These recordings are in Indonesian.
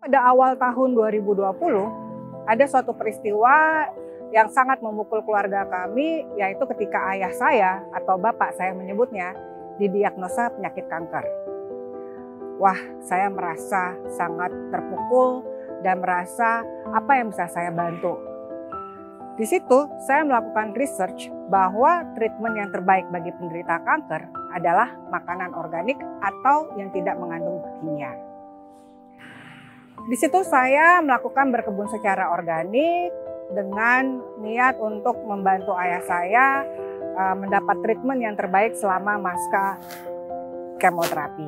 Pada awal tahun 2020, ada suatu peristiwa yang sangat memukul keluarga kami, yaitu ketika ayah saya atau bapak saya menyebutnya didiagnosa penyakit kanker. Wah, saya merasa sangat terpukul dan merasa apa yang bisa saya bantu. Di situ saya melakukan research bahwa treatment yang terbaik bagi penderita kanker adalah makanan organik atau yang tidak mengandung kimia. Di situ saya melakukan berkebun secara organik dengan niat untuk membantu ayah saya mendapat treatment yang terbaik selama masa kemoterapi.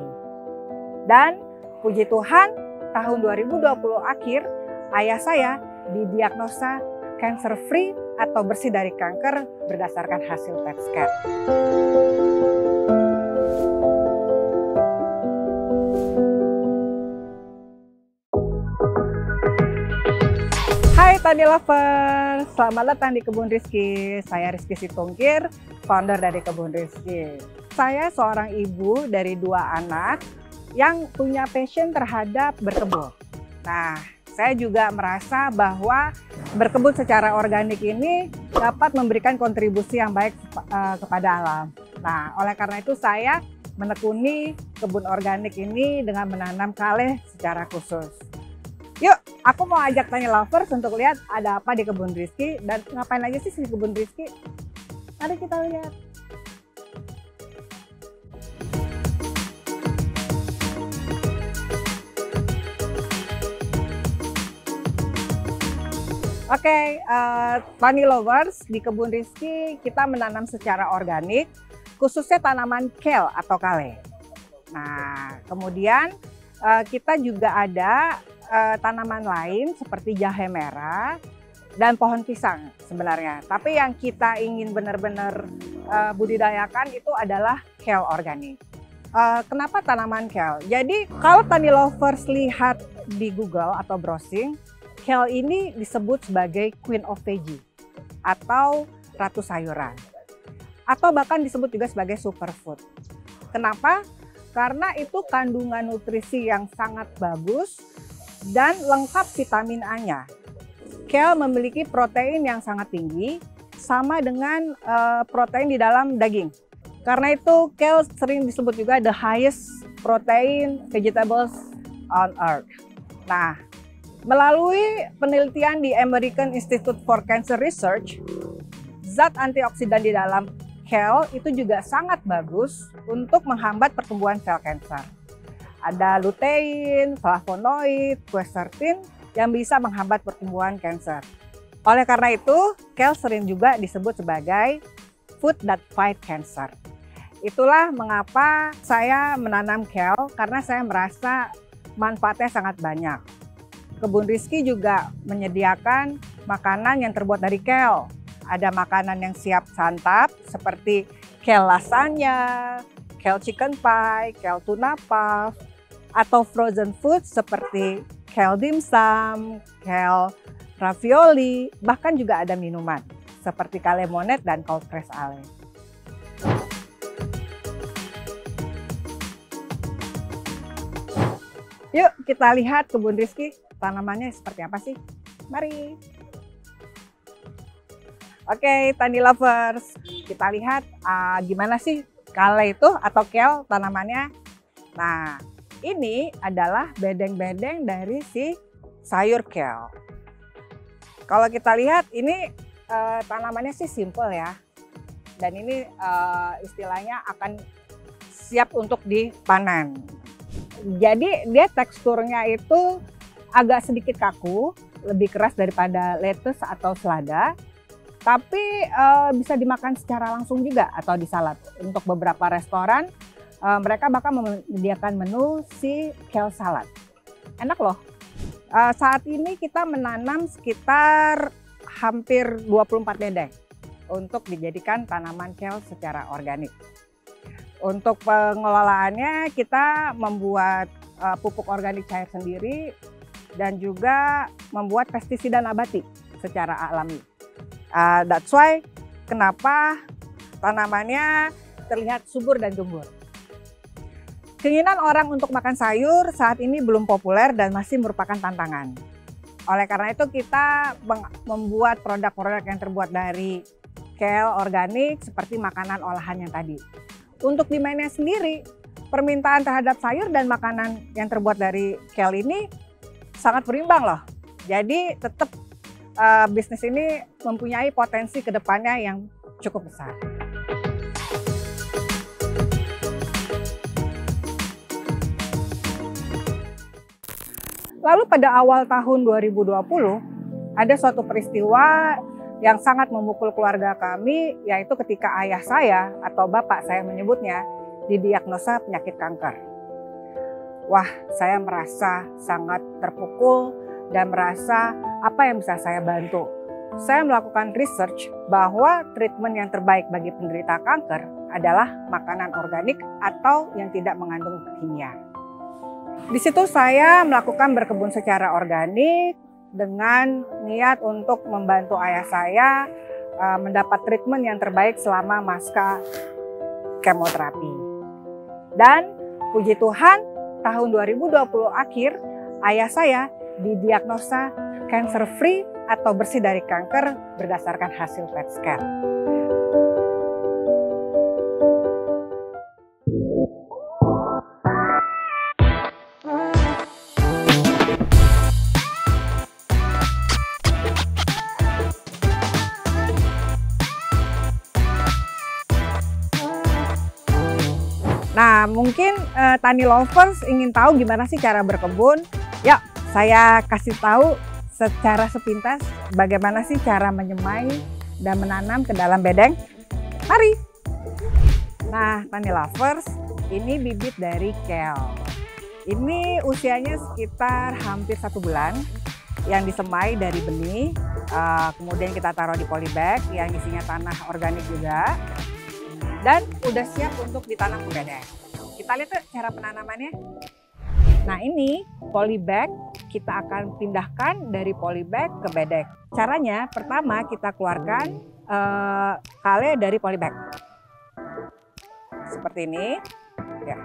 Dan puji Tuhan, tahun 2020 akhir ayah saya didiagnosa cancer free atau bersih dari kanker berdasarkan hasil PET scan. Hai Tani Lovers, selamat datang di Kebun Rizky. Saya Rizky Situngkir, founder dari Kebun Rizky. Saya seorang ibu dari 2 anak yang punya passion terhadap berkebun. Nah, saya juga merasa bahwa berkebun secara organik ini dapat memberikan kontribusi yang baik kepada alam. Nah, oleh karena itu saya menekuni kebun organik ini dengan menanam kale secara khusus. Yuk, aku mau ajak Tani Lovers untuk lihat ada apa di Kebun Rizky dan ngapain aja sih di Kebun Rizky. Mari kita lihat. Oke, Tani Lovers, di Kebun Rizky kita menanam secara organik, khususnya tanaman kale atau kale. Nah, kemudian kita juga ada tanaman lain seperti jahe merah dan pohon pisang sebenarnya. Tapi yang kita ingin benar-benar budidayakan itu adalah kale organik. Kenapa tanaman kale? Jadi kalau Tani Lovers lihat di Google atau browsing, kale ini disebut sebagai Queen of Veggie atau ratu sayuran. Atau bahkan disebut juga sebagai superfood. Kenapa? Karena itu kandungan nutrisi yang sangat bagus dan lengkap vitamin A-nya. Kale memiliki protein yang sangat tinggi, sama dengan protein di dalam daging. Karena itu kale sering disebut juga the highest protein vegetables on earth. Nah, melalui penelitian di American Institute for Cancer Research, zat antioksidan di dalam kale itu juga sangat bagus untuk menghambat pertumbuhan sel kanker. Ada lutein, flavonoid, quercetin yang bisa menghambat pertumbuhan kanker. Oleh karena itu, kale sering juga disebut sebagai food that fight cancer. Itulah mengapa saya menanam kale, karena saya merasa manfaatnya sangat banyak. Kebun Rizky juga menyediakan makanan yang terbuat dari kale. Ada makanan yang siap santap seperti kale lasagna, kale chicken pie, kale tuna puff, atau frozen food seperti kale dimsum, kale ravioli, bahkan juga ada minuman seperti kale monet dan cold press ale. Yuk kita lihat Kebun Rizky, tanamannya seperti apa sih? Mari. Oke, Tani Lovers, kita lihat gimana sih kale itu atau kale tanamannya. Nah, ini adalah bedeng-bedeng dari si sayur kale. Kalau kita lihat ini tanamannya sih simple ya. Dan ini istilahnya akan siap untuk dipanen. Jadi dia teksturnya itu agak sedikit kaku, lebih keras daripada lettuce atau selada. Tapi bisa dimakan secara langsung juga atau di salad. Untuk beberapa restoran mereka bahkan menyediakan menu si kale salad. Enak loh. Saat ini kita menanam sekitar hampir 24 bedeng untuk dijadikan tanaman kale secara organik. Untuk pengelolaannya kita membuat pupuk organik cair sendiri dan juga membuat pestisida nabati secara alami. That's why kenapa tanamannya terlihat subur dan gembur. Keinginan orang untuk makan sayur saat ini belum populer dan masih merupakan tantangan. Oleh karena itu kita membuat produk-produk yang terbuat dari kale organik seperti makanan olahan yang tadi. Untuk demandnya sendiri, permintaan terhadap sayur dan makanan yang terbuat dari kale ini sangat berimbang loh. Jadi tetap bisnis ini mempunyai potensi ke depannya yang cukup besar. Lalu pada awal tahun 2020, ada suatu peristiwa yang sangat memukul keluarga kami, yaitu ketika ayah saya atau bapak saya menyebutnya didiagnosa penyakit kanker. Wah, saya merasa sangat terpukul dan merasa apa yang bisa saya bantu. Saya melakukan research bahwa treatment yang terbaik bagi penderita kanker adalah makanan organik atau yang tidak mengandung kimia. Di situ saya melakukan berkebun secara organik dengan niat untuk membantu ayah saya mendapat treatment yang terbaik selama pasca kemoterapi. Dan puji Tuhan, tahun 2020 akhir ayah saya didiagnosa cancer free atau bersih dari kanker berdasarkan hasil PET scan. Nah, mungkin Tani Lovers ingin tahu gimana sih cara berkebun? Yuk, saya kasih tahu secara sepintas bagaimana sih cara menyemai dan menanam ke dalam bedeng. Mari! Nah, Tani Lovers, ini bibit dari kale. Ini usianya sekitar hampir 1 bulan yang disemai dari benih. Kemudian kita taruh di polybag yang isinya tanah organik juga. Dan udah siap untuk ditanam ke bedeng. Kita lihat tuh cara penanamannya. Nah, ini polybag kita akan pindahkan dari polybag ke bedeng. Caranya pertama kita keluarkan kale dari polybag. Seperti ini. Ya.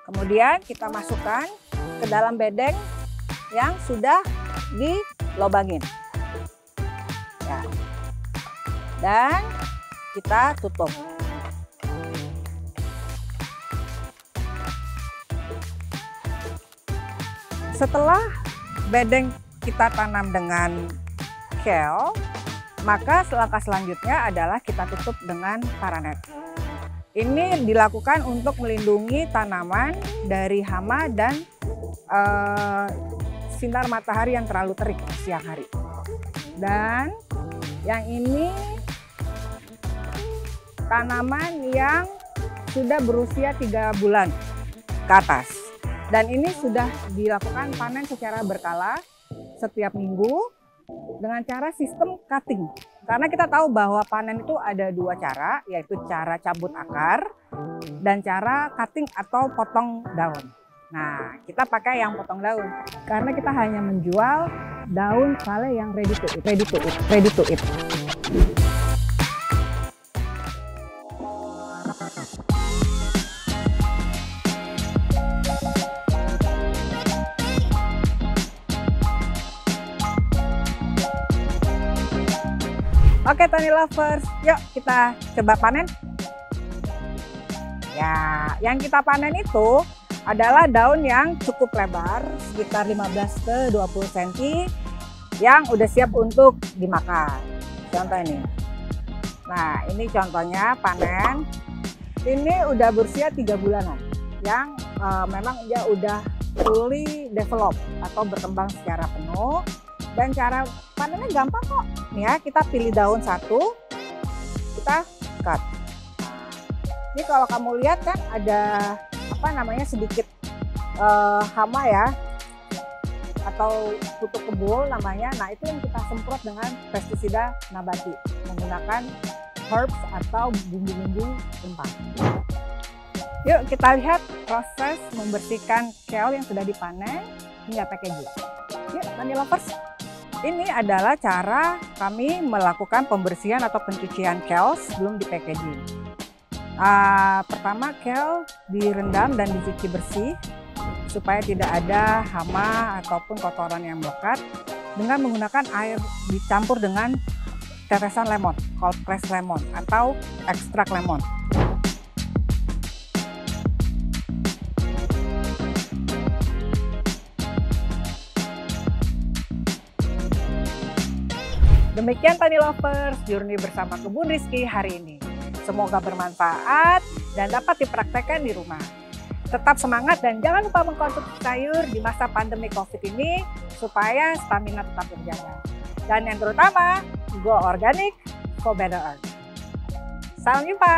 Kemudian kita masukkan ke dalam bedeng yang sudah dilobangin. Ya. Dan kita tutup. Setelah bedeng kita tanam dengan kale, maka langkah selanjutnya adalah kita tutup dengan paranet. Ini dilakukan untuk melindungi tanaman dari hama dan sinar matahari yang terlalu terik siang hari. Dan yang ini tanaman yang sudah berusia 3 bulan ke atas. Dan ini sudah dilakukan panen secara berkala setiap minggu dengan cara sistem cutting. Karena kita tahu bahwa panen itu ada 2 cara, yaitu cara cabut akar dan cara cutting atau potong daun. Nah, kita pakai yang potong daun karena kita hanya menjual daun kale yang ready to eat. Oke, Tani Lovers, yuk kita coba panen. Ya, yang kita panen itu adalah daun yang cukup lebar, sekitar 15 ke 20 cm, yang udah siap untuk dimakan. Contoh ini. Nah, ini contohnya panen. Ini udah berusia 3 bulanan, yang memang dia udah fully develop atau berkembang secara penuh. Dan cara panennya gampang kok. Nih ya, kita pilih daun satu, kita cut. Ini kalau kamu lihat kan ada apa namanya sedikit hama ya, atau kutu kebul namanya. Nah, itu yang kita semprot dengan pestisida nabati menggunakan herbs atau bumbu-bumbu rempah. Yuk kita lihat proses membersihkan kale yang sudah dipanen hingga packaging. Yuk, Tani Lovers. Ini adalah cara kami melakukan pembersihan atau pencucian kale sebelum di packaging. Pertama, kale direndam dan dicuci bersih supaya tidak ada hama ataupun kotoran yang melekat dengan menggunakan air dicampur dengan tetesan lemon, cold press lemon atau ekstrak lemon. Demikian Tani Lovers, journey bersama Kebun Rizky hari ini. Semoga bermanfaat dan dapat dipraktekkan di rumah. Tetap semangat dan jangan lupa mengkonsumsi sayur di masa pandemi COVID ini supaya stamina tetap terjaga. Dan yang terutama, go organic for better earth. Sampai jumpa!